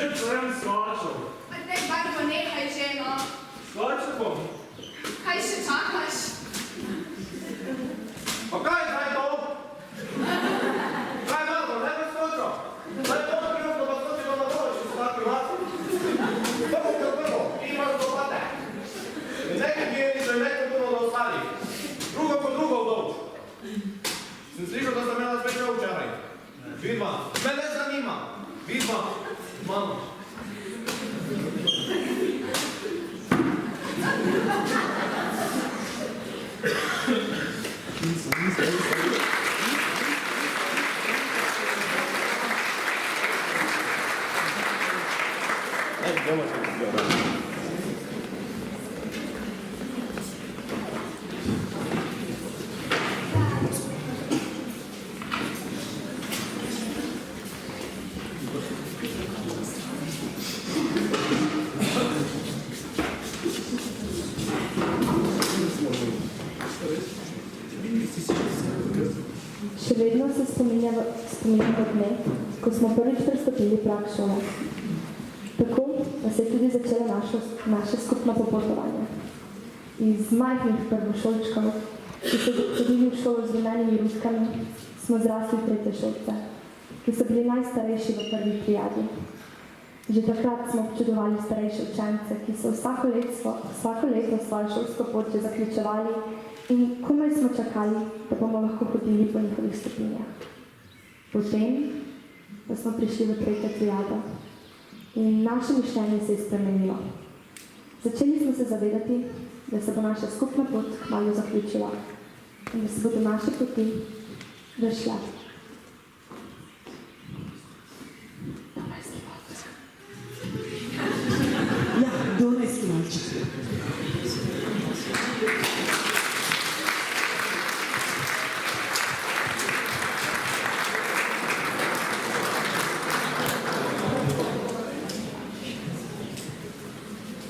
Že sem skočil. A daj, Barbo, nehaj že, no. Skočil bom. Kaj še čakaš? Pa kaj zdaj to? Kaj Barbo, ne bi skočil? Zdaj to prvo, pa skočilo na dole, če so taki vlasi. Prvo, imaš dopate. Nekaj bijenice, nekaj puno da ostali. Drugo po drugo vdolč. Sem slišal, da sem imela zvečer včeraj. Vidva, me ne zanima. Vidva, mamo. Še vedno se spominjam dne, ko smo prvič prestopili prag šole. Tako, da se je tudi začelo naše skupno popotovanje. Iz majhnih prvošolčkov, ki so hodili v šolo z rumenimi ruskami, smo zrasli tretješolce, ki so bili najstarejši v prvi prijadi. Že takrat smo občudovali starejše učence, ki so vsako leto svojo šolsko pot že zaključevali in komaj smo čakali, da bomo lahko hodili po njihovih stopinjah. Potem, da smo prišli v tretjo triado in naše mišljenje se je spremenilo. Začeli smo se zavedati, da se bo naša skupna pot kmalu zaključila in da se bodo naše poti razšle. Ja, Dunajski malček.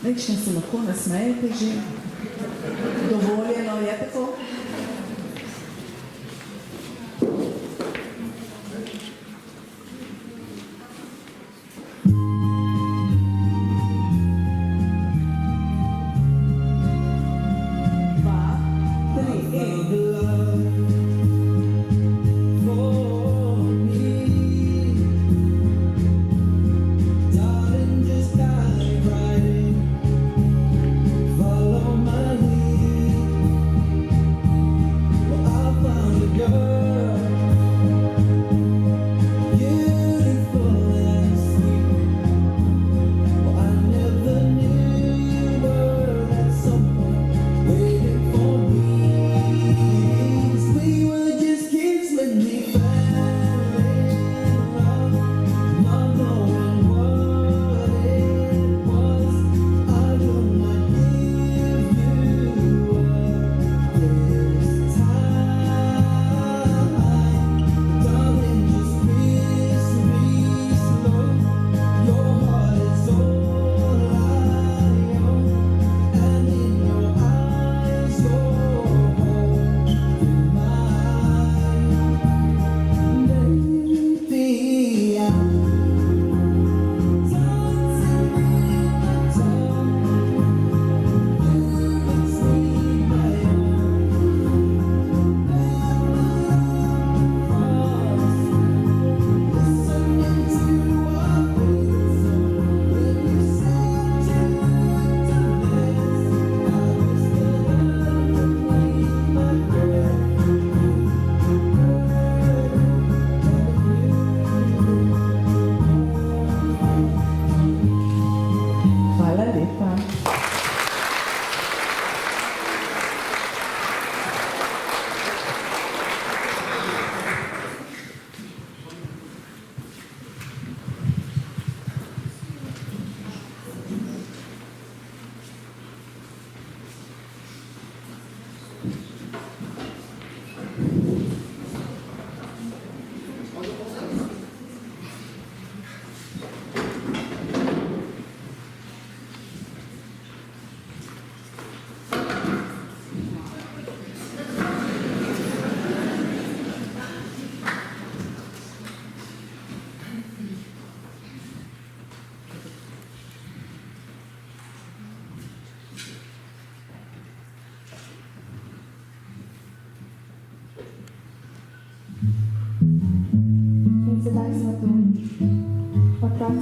Večne se lahko nasmejete že. Dovoljeno je tako. Follow my lead.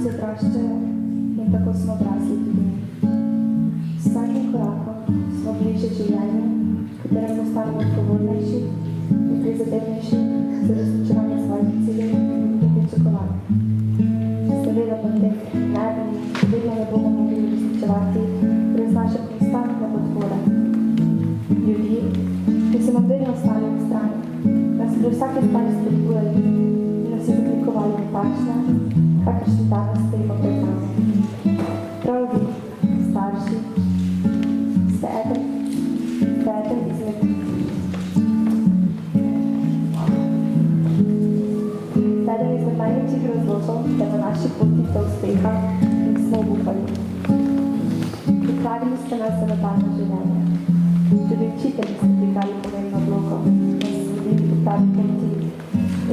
otroci odraščajo in tako smo odrasli tudi mi. S vsakim korakom smo bliže življenju, v katerem postanemo odgovornejši in prizadevnejši za resničevanje svojih ciljev in pričakovanj. Seveda pa teh vedno ne bomo mogli resničevati brez naše konstantne podpore. Ljudi, ki so nam vedno ostali ob strani, nas pri vsake stvari spodbujali in nas izoblikovali v takšne, kakršni danes stojimo pred nami. Prav vi, starši, ste eden izmed največjih razlogov, da na naši poti do uspeha in smo obupali. Pripravili ste nas za nadaljnje življenje. Tudi učitelji ste pripravili pomembno vlogo, nas vodili po pravi poti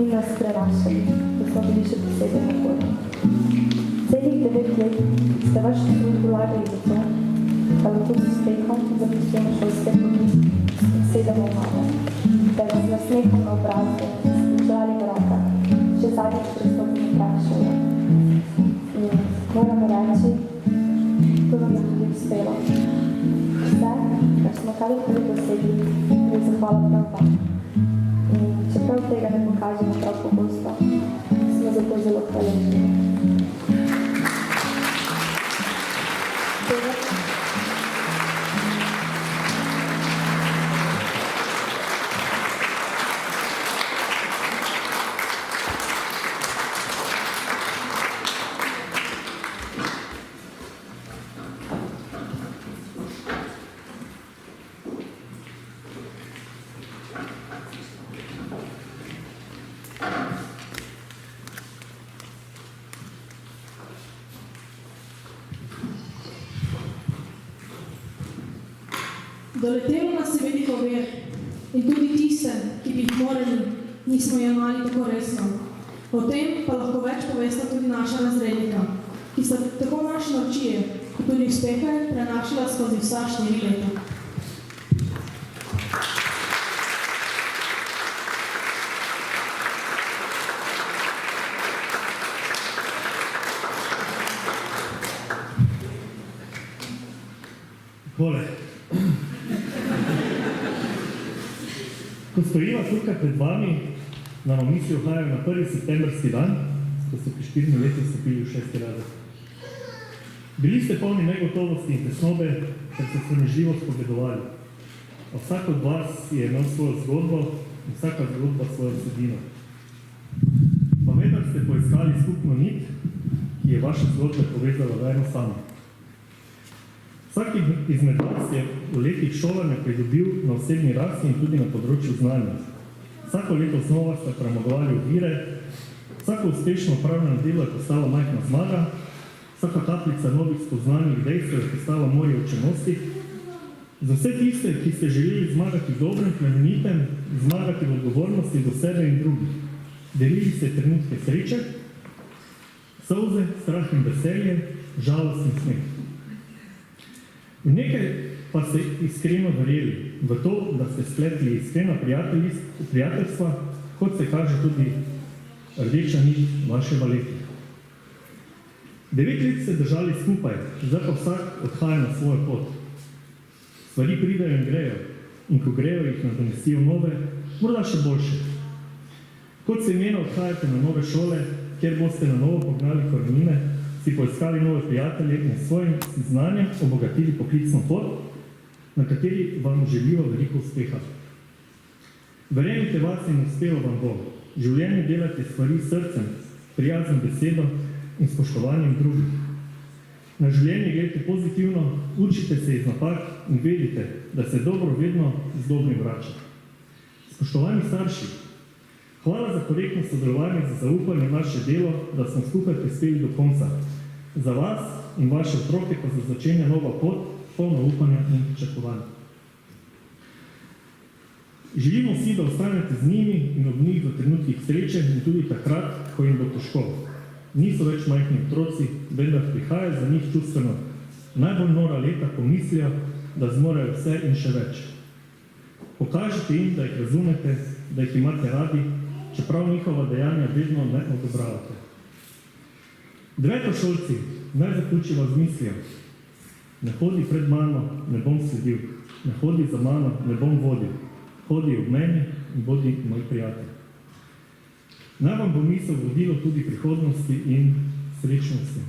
in nas prenašali, da smo bili še posebej naporni. Celih 9 let ste vaš trud vlagali za to, da lahko z uspehom zapustimo šolske poti in sedemo v mamo, da vas z nasmehom na obrazu želali vrata, še zadnjič pristopili prag šole. In moramo reči, to nam je tudi uspelo. Vse, kar smo karkoli dosegli, je zahvala prav vam. In čeprav tega ne pokažemo prav pogosto, smo zato zelo hvaležni. Doletelo nas je veliko ver in tudi tiste, ki bi jih morali, nismo jemali tako resno. O tem pa lahko več povesta tudi naša razrednika, ki sta tako naše naučije, kot tudi uspehe prenašala skozi vsa 4 leta. Tole. Ko stojiva tukaj pred vami, nam v misli ohajajo na 1. septembrski dan, ko ste pri 4 leti vstopili v 6. razred. Bili ste polni negotovosti in tesnobe, ker ste sramežljivo spogledovali. A vsak od vas je imel svojo zgodbo in vsaka zgodba svojo vsebino. Pa vendar ste poiskali skupno nit, ki je vaše zgodbe povezala v eno samo. Vsak izmed vas je v letih šolanja pridobil na osebni rasti in tudi na področju znanja. Vsako leto znova ste premagovali ovire, vsako uspešno opravljeno delo je postala majhna zmaga, vsaka kapljica novih spoznanjih dejstev je postala morje učenosti. Za vse tiste, ki ste želeli zmagati v dobrem, plemenitem, zmagati v odgovornosti do sebe in drugih. Delili ste trenutke sreče, solze, strah in veselje, žalost in smeh. V nekaj pa ste iskreno verjeli v to, da ste spletli iskrena prijateljstva, kot se kaže tudi rdeča nit vaše valeti. 9 let ste držali skupaj, zdaj pa vsak odhaja na svojo pot. Stvari pridejo in grejo, in ko grejo, jih nadomestijo nove, morda še boljše. Kot semena odhajate na nove šole, kjer boste na novo pognali korenine, si poiskali nove prijatelje in svojim znanjem obogatili poklicno pot, na kateri vam želijo veliko uspeha. Verjemite vas in uspelo vam bo. Življenje delate stvari s srcem, prijazno besedo in spoštovanjem drugih. Na življenje gledate pozitivno, učite se iz napak in vedite, da se dobro vedno z dobrim vrača. Spoštovani starši, hvala za korektno sodelovanje, za zaupanje v naše delo, da smo skupaj prispeli do konca. Za vas in vaše otroke pa se začenja nova pot, polna upanja in pričakovanja. Želimo si, da ostanete z njimi in ob njih v trenutkih sreče in tudi takrat, ko jim bo težko. Niso več majhni otroci, vendar prihaja za njih čustveno najbolj nora leta, ko mislijo, da zmorejo vse in še več. Pokažite jim, da jih razumete, da jih imate radi, čeprav njihova dejanja vedno ne odobravate. Devetošolci, naj zaključiva z mislijo. Ne hodi pred mano, ne bom sledil. Ne hodi za mano, ne bom vodil. Hodi ob meni in bodi moj prijatelj. Naj vam bo misel vodilo tudi prihodnosti in srečnosti.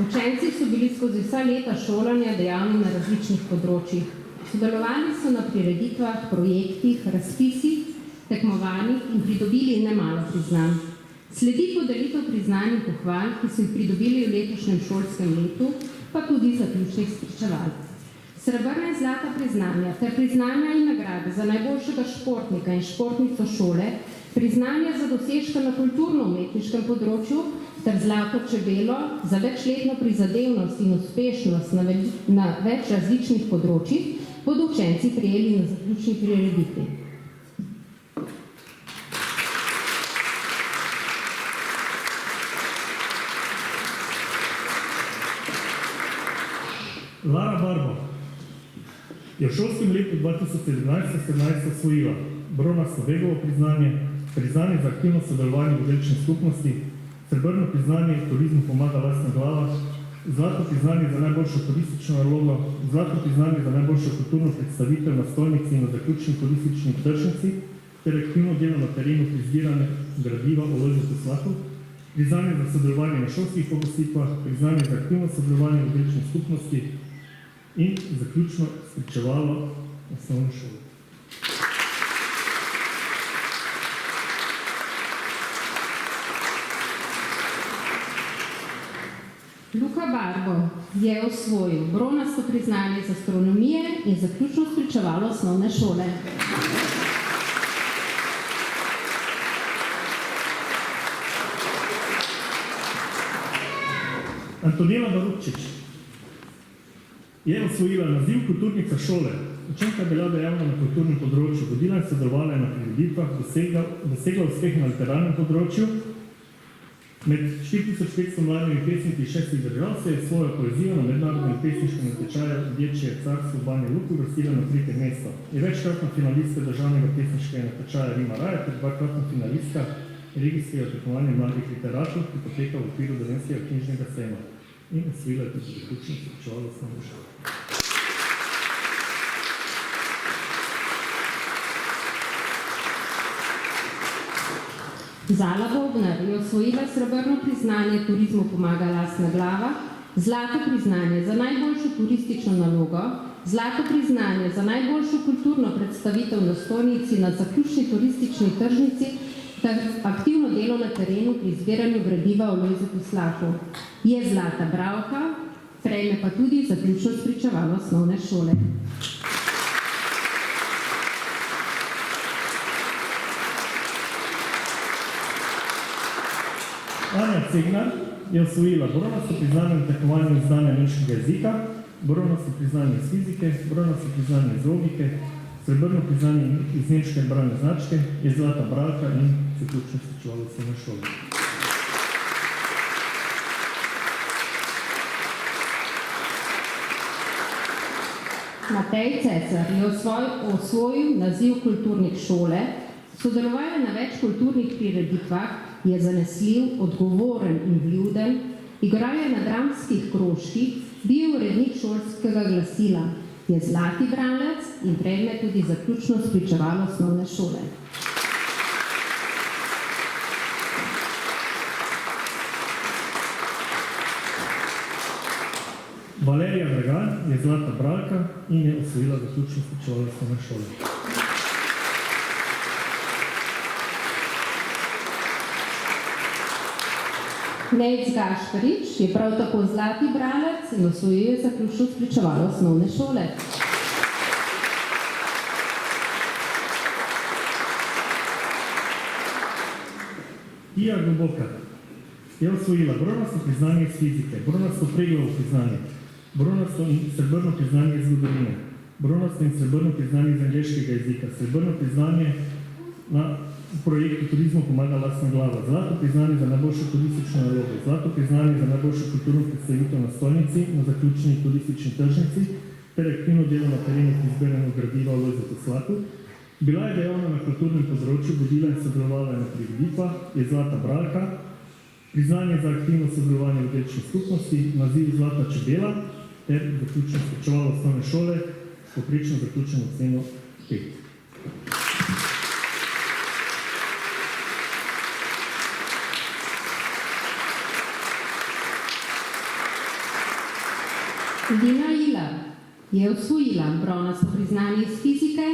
Učenci so bili skozi vsa leta šolanja dejavni na različnih področjih. Sodelovali so na prireditvah, projektih, razpisih, tekmovanjih in pridobili nemalo priznanj. Sledi podelitev priznanj in pohval, ki so jih pridobili v letošnjem šolskem letu, pa tudi zaključnih spričeval. Srebrna in zlata priznanja ter priznanja in nagrade za najboljšega športnika in športnico šole, priznanja za dosežke na kulturno-umetniškem področju ter zlato čebelo za večletno prizadevnost in uspešnost na več različnih področjih bodo učenci prejeli na zaključni prireditvi. Lara Barbo je v šolskem letu 2017-2017 osvojila bronasto Vegovo priznanje, priznanje za aktivno sodelovanje v večni skupnosti, srebrno priznanje Turizmu pomaga lastna glava, zlato priznanje za najboljšo turistično nalogo, zlato priznanje za najboljšo kulturno predstavitev na stojnici in na zaključni turistični tržnici ter aktivno delo na terenu pri zbiranju gradiva o Lojzetu Slahu, priznanje za sodelovanje na šolskih pogostitvah, priznanje za aktivno sodelovanje v večni skupnosti in zaključno spričevalo osnovno šolo. Luka Barbo je osvojil bronasto priznanje iz astronomije in zaključno spričevalo osnovne šole. Antonela Barupčič je osvojila naziv kulturnica šole. Učenka je bila dejavna na kulturnem področju, vodila in sodelovala na prireditvah, dosegla uspeh na literarnem področju. Med 4500 mladimi pesniki iz 6 držav se je svojo poezijo na mednarodnem pesniškem natečaju Dječje carstvo v Banja Luki uvrstila na 3. mesto. Je večkratna finalistka državnega pesniškega natečaja Rima Raja ter dvakratna finalistka regijskega tekmovanja mladih literatov, ki poteka v okviru Dolenjskega knjižnega sejma. In osvojila je tudi zaključno spričevalo osnovno šolo. Zala Bobnar je osvojila srebrno priznanje Turizmu pomaga lastna glava, zlato priznanje za najboljšo turistično nalogo, zlato priznanje za najboljšo kulturno predstavitev na stojnici na zaključni turistični tržnici ter aktivno delo na terenu pri zbiranju gradiva o Lojzetu Slahu. Je zlata bralka, prejme pa tudi zaključno spričevalo osnovne šole. Anja Cegnar je osvojila bronasto priznanje na tekmovanju izdanja nemškega jezika, bronasto priznanje iz fizike, bronasto priznanje iz logike, srebrno priznanje iz nemške bralne značke, je zlata bralka in zaključno spričevalo osnovne šole. Matej Cesar je osvojil naziv kulturnik šole, sodeloval na več kulturnih prireditvah, je zanesljiv, odgovoren in vljuden, igral je na dramskih krožkih, bil urednik šolskega glasila, je zlati bralec in prejme tudi zaključno spričevalo osnovne šole. Valerija Dragan je zlata bralka in je osvojila zaključno spričevalo osnovne šole. Nejc Gašparič je prav tako zlati bralec in osvojil je zaključno spričevalo osnovne šole. Tija Globoka je osvojila bronasto priznanje iz fizike, bronasto Preglovo priznanje, bronasto in srebrno priznanje iz zgodovine, bronasto in srebrno priznanje iz angleškega jezika, srebrno priznanje na projektu Turizmu pomaga lastna glava, zlato priznanje za najboljšo turistično nalogo, zlato priznanje za najboljšo kulturno predstavitev na stojnici na zaključni turistični tržnici ter aktivno delo na terenu pri zbiranju gradiva o Lojzetu Slaku. Bila je dejavna na kulturnem področju, vodila in sodelovala na prireditvah, je Zlata bralka, priznanje za aktivno sodelovanje v delčni skupnosti, naziv Zlata čebela ter zaključno spričevalo osnovne šole s povprečno zaključeno oceno 5. Lina Ila je osvojila bronasto priznanje iz fizike,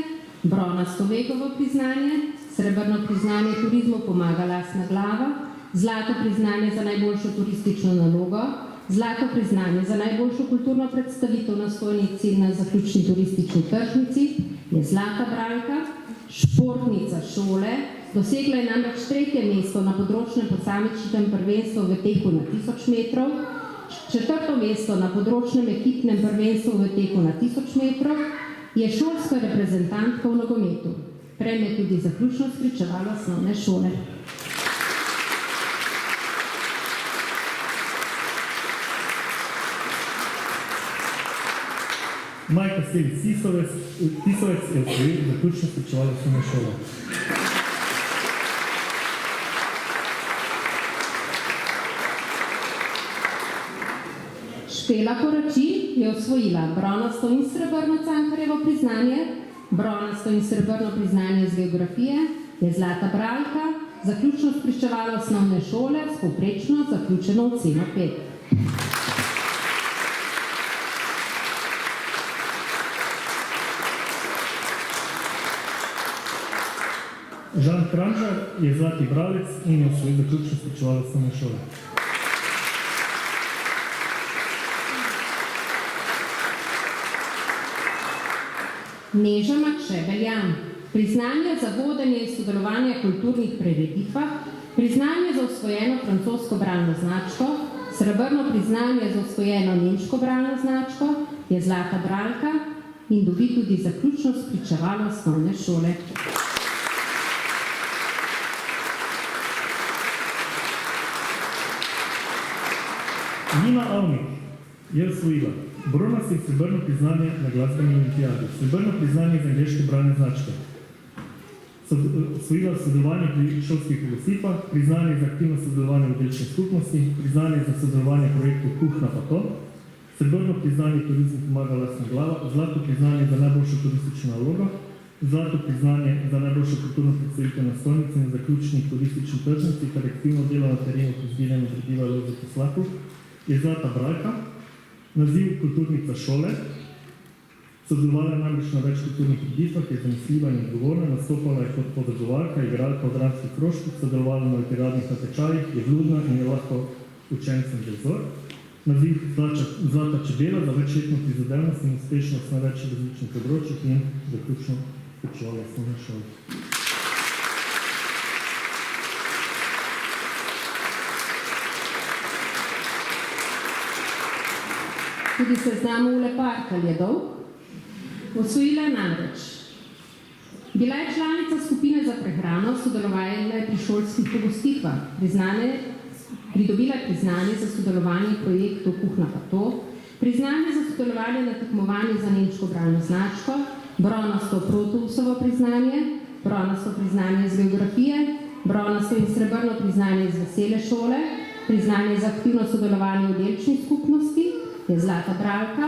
bronasto Vegovo priznanje, srebrno priznanje turizmu pomaga lastna glava, zlato priznanje za najboljšo turistično nalogo, zlato priznanje za najboljšo kulturno predstavitev na stojnici na zaključni turistični tržnici je Zlata bralka, športnica šole, dosegla je namreč 3. mesto na področnem posamičnem prvenstvu v teku na 1000 metrov, 4. mesto na področnem ekipnem prvenstvu v teku na 1000 metrov, je šolska reprezentantka v nogometu. Prejme tudi zaključno spričevalo osnovne šole. Majka Stelic Tisovec je osvojil zaključno spričevalo osnovne šole. Špela Koračin je osvojila bronasto in srebrno Cankarjevo priznanje, bronasto in srebrno priznanje iz geografije, je Zlata bralka, zaključno spričevalo osnovne šole s povprečno zaključeno oceno 5. Žan Kranžar je zlati bralec in je osvojil zaključno spričevalo osnovne šole. Neža Makše Beljan, priznanje za vodenje in sodelovanje v kulturnih prireditvah, priznanje za osvojeno francosko bralno značko, srebrno priznanje za osvojeno nemško bralno značko, je Zlata bralka in dobi tudi zaključno spričevalo osnovne šole. Nina Avnik je osvojila bronasto in srebrno priznanje na glasbeni olimpijadi, srebrno priznanje za angleške bralne značke, osvojila sodelovanje pri šolskih pogostitvah, priznanje za aktivno sodelovanje v delčni skupnosti, priznanje za sodelovanje v projektu Kuhna pa to, srebrno priznanje turizmu pomaga lastna glava, zlato priznanje za najboljšo turistično nalogo, zlato priznanje za najboljšo kulturno predstavitev na stojnici na zaključni turistični tržnici ter aktivno delo na terenu pri zbiranju gradiva o Lojzetu Slaku, je Zlata bralka, naziv kulturnica šole, sodelovala namreč na več kulturnih prireditvah, je zanesljiva in odgovorna, nastopala je kot podagovarka, igralka v dramskih krožkih, sodelovala na literarnih natečajih, je vljudna in je lahko učencem vzor. Naziv Zlata čebela za večletno prizadevnost in uspešnost na več različnih področjih in zaključno spričevalo osnovne šole. Tudi seznam Ule Parkelj je dolg. Osvojila je namreč. Bila je članica skupine za prehrano, sodelovala je pri šolskih pogostitvah, pridobila je priznanje za sodelovanje v projektu Kuhna pa to, priznanje za sodelovanje na tekmovanju za nemško bralno značko, bronasto Protusovo priznanje, bronasto priznanje iz geografije, bronasto in srebrno priznanje iz vesele šole, priznanje za aktivno sodelovanje v delčni skupnosti, je Zlata bralka,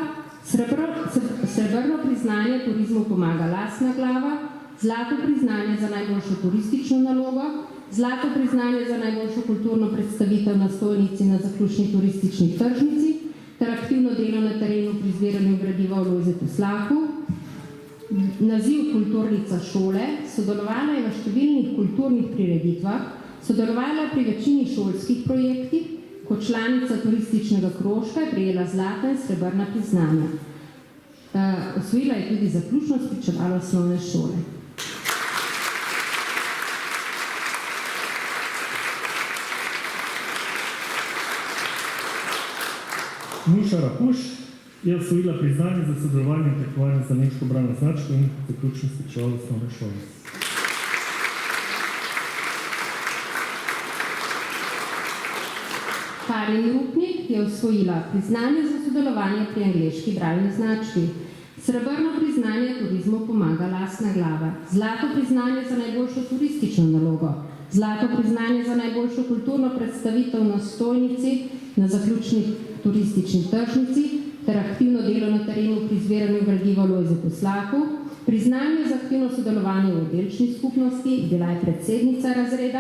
srebrno priznanje turizmu pomaga lastna glava, zlato priznanje za najboljšo turistično nalogo, zlato priznanje za najboljšo kulturno predstavitev na stojnici na zaključni turistični tržnici ter aktivno delo na terenu pri zbiranju gradiva o Lojzetu Slaku, naziv kulturnica šole, sodelovala je v številnih kulturnih prireditvah, sodelovala pri večini šolskih projektih, kot članica turističnega krožka je prejela zlata in srebrna priznanja. Osvojila je tudi zaključno spričevalo osnovne šole. Nuša Rapuš je osvojila priznanje za sodelovanje in tekmovanje za nemško bralno značko in zaključno spričevalo osnovne šole. Karin Rupnik je osvojila priznanje za sodelovanje pri angleški bralni znački, Srebrno priznanje turizmu pomaga lastna glava. Zlato priznanje za najboljšo turistično nalogo. Zlato priznanje za najboljšo kulturno predstavitev na stojnici, na zaključni turistični tržnici ter aktivno delo na terenu pri zbiranju gradiva Lojzetu Slahu. Priznanje za aktivno sodelovanje v oddelčni skupnosti, bila je predsednica razreda.